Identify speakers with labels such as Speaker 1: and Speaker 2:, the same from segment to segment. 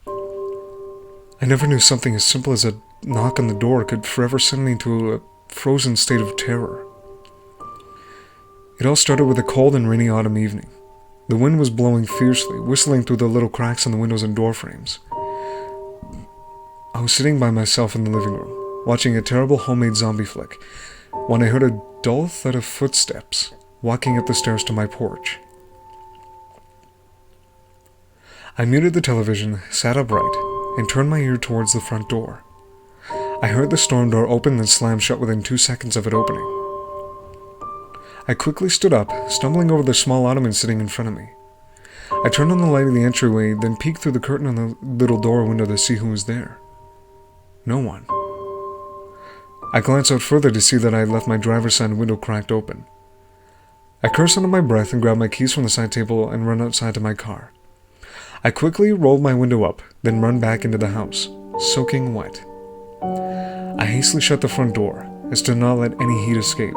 Speaker 1: I never knew something as simple as a knock on the door could forever send me into a frozen state of terror. It all started with a cold and rainy autumn evening. The wind was blowing fiercely, whistling through the little cracks in the windows and door frames. I was sitting by myself in the living room, watching a terrible homemade zombie flick, when I heard a dull thud of footsteps walking up the stairs to my porch. I muted the television, sat upright, and turned my ear towards the front door. I heard the storm door open and slam shut within 2 seconds of it opening. I quickly stood up, stumbling over the small ottoman sitting in front of me. I turned on the light in the entryway, then peeked through the curtain on the little door window to see who was there. No one. I glanced out further to see that I had left my driver's side window cracked open. I cursed under my breath and grabbed my keys from the side table and ran outside to my car. I quickly rolled my window up, then ran back into the house, soaking wet. I hastily shut the front door, as to not let any heat escape.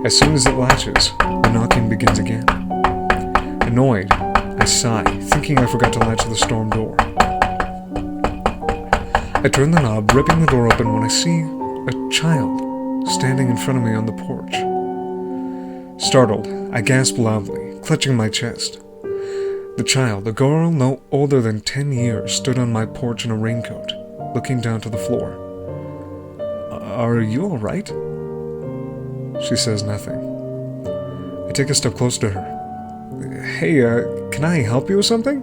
Speaker 1: As soon as it latches, the knocking begins again. Annoyed, I sigh, thinking I forgot to latch the storm door. I turn the knob, ripping the door open when I see a child standing in front of me on the porch. Startled, I gasp loudly, clutching my chest. The child, a girl no older than 10 years, stood on my porch in a raincoat, looking down to the floor. "Are you all right?" She says nothing. I take a step closer to her. "Hey, can I help you with something?"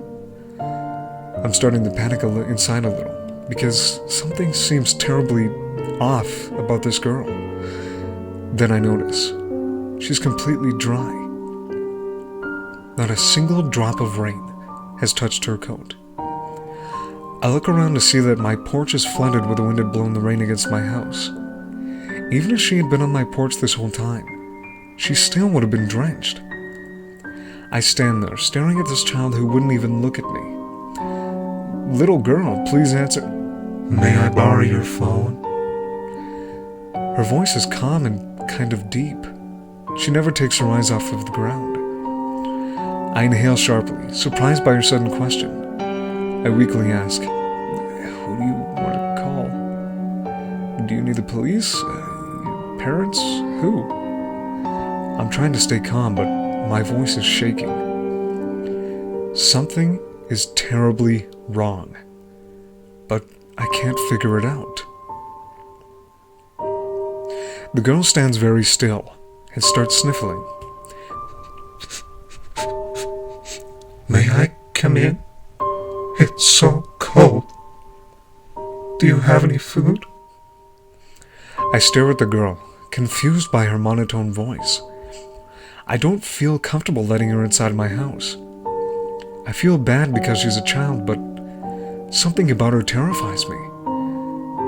Speaker 1: I'm starting to panic inside a little, because something seems terribly off about this girl. Then I notice she's completely dry. Not a single drop of rain has touched her coat. I look around to see that my porch is flooded where the wind had blown the rain against my house. Even if she had been on my porch this whole time, she still would have been drenched. I stand there, staring at this child who wouldn't even look at me. "Little girl, please answer."
Speaker 2: May I borrow your phone?
Speaker 1: Her voice is calm and kind of deep. She never takes her eyes off of the ground. I inhale sharply, surprised by her sudden question. I weakly ask, "Who do you want to call? Do you need the police? Your parents? Who?" I'm trying to stay calm, but my voice is shaking. Something is terribly wrong, but I can't figure it out. The girl stands very still and starts sniffling.
Speaker 2: May I come in? It's so cold. Do you have any food?
Speaker 1: I stare at the girl, confused by her monotone voice. I don't feel comfortable letting her inside my house. I feel bad because she's a child, but something about her terrifies me.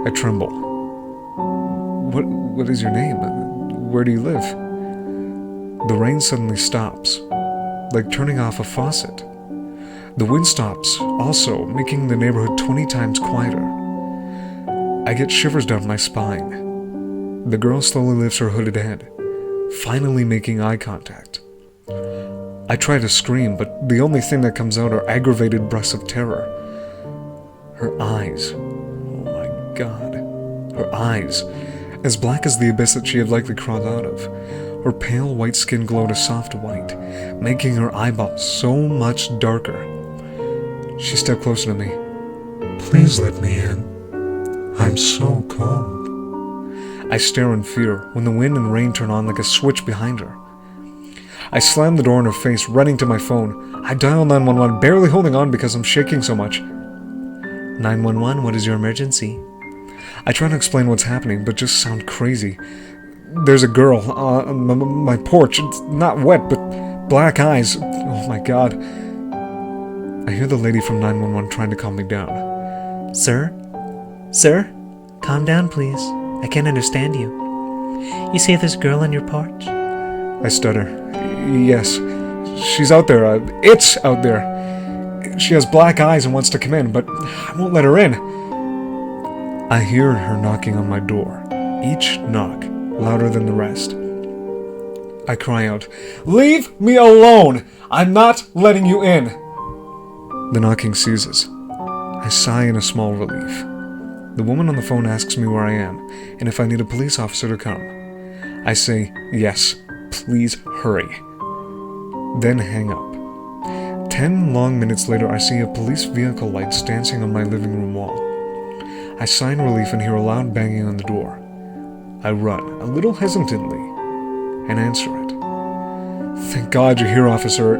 Speaker 1: I tremble. What is your name? Where do you live?" The rain suddenly stops, like turning off a faucet. The wind stops, also, making the neighborhood 20 times quieter. I get shivers down my spine. The girl slowly lifts her hooded head, finally making eye contact. I try to scream, but the only thing that comes out are aggravated breaths of terror. Her eyes, oh my God, her eyes, as black as the abyss that she had likely crawled out of. Her pale white skin glowed a soft white, making her eyeballs so much darker. She stepped closer to me.
Speaker 2: Please let me in. I'm so cold.
Speaker 1: I stare in fear when the wind and rain turn on like a switch behind her. I slam the door in her face, running to my phone. I dial 911, barely holding on because I'm shaking so much. 911, what is your emergency? I try to explain what's happening, but just sound crazy. There's a girl on my porch. It's not wet, but black eyes. Oh my God. I hear the lady from 911 trying to calm me down.
Speaker 3: Sir? Sir? Calm down, please. I can't understand you. You say there's a girl on your porch?
Speaker 1: I stutter. Yes. She's out there. It's out there. She has black eyes and wants to come in, but I won't let her in. I hear her knocking on my door, each knock louder than the rest. I cry out, "Leave me alone! I'm not letting you in!" The knocking ceases. I sigh in a small relief. The woman on the phone asks me where I am and if I need a police officer to come. I say, yes, please hurry. Then hang up. 10 long minutes later, I see a police vehicle lights dancing on my living room wall. I sigh in relief and hear a loud banging on the door. I run, a little hesitantly, and answer it. Thank God you're here, officer.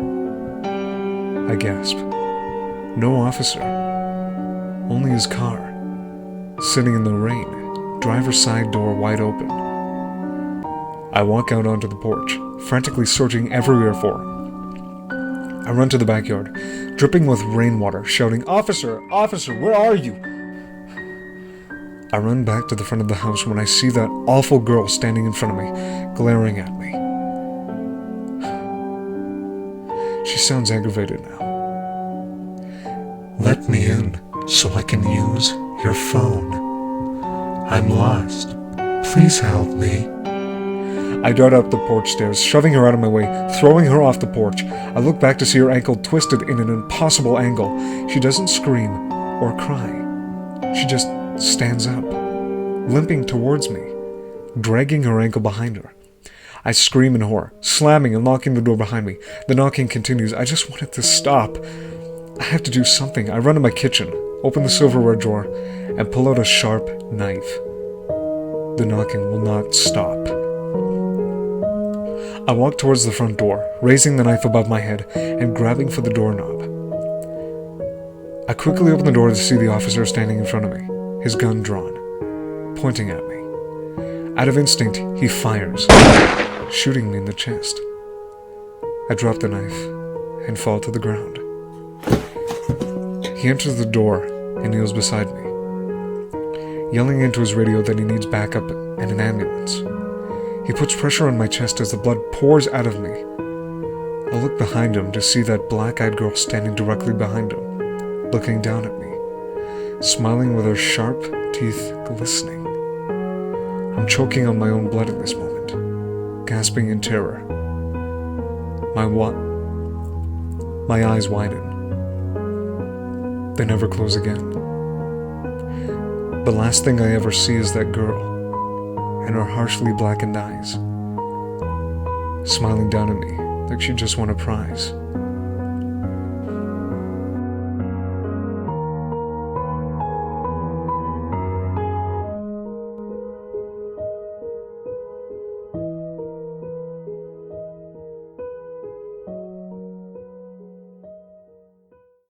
Speaker 1: I gasp. No officer. Only his car. Sitting in the rain, driver's side door wide open. I walk out onto the porch, frantically searching everywhere for him. I run to the backyard, dripping with rainwater, shouting, Officer! Officer, where are you? I run back to the front of the house when I see that awful girl standing in front of me, glaring at me. She sounds aggravated now.
Speaker 2: Let me in so I can use your phone. I'm lost. Please help me.
Speaker 1: I dart up the porch stairs, shoving her out of my way, throwing her off the porch. I look back to see her ankle twisted in an impossible angle. She doesn't scream or cry. She just stands up, limping towards me, dragging her ankle behind her. I scream in horror, slamming and locking the door behind me. The knocking continues. I just want it to stop. I have to do something. I run to my kitchen, open the silverware drawer, and pull out a sharp knife. The knocking will not stop. I walk towards the front door, raising the knife above my head and grabbing for the doorknob. I quickly open the door to see the officer standing in front of me, his gun drawn, pointing at me. Out of instinct, he fires, shooting me in the chest. I drop the knife and fall to the ground. He enters the door and kneels beside me, yelling into his radio that he needs backup and an ambulance. He puts pressure on my chest as the blood pours out of me. I look behind him to see that black-eyed girl standing directly behind him, looking down at me, smiling with her sharp teeth glistening. I'm choking on my own blood at this moment, gasping in terror. My eyes widen. They never close again. The last thing I ever see is that girl, and her harshly blackened eyes, smiling down at me like she just won a prize.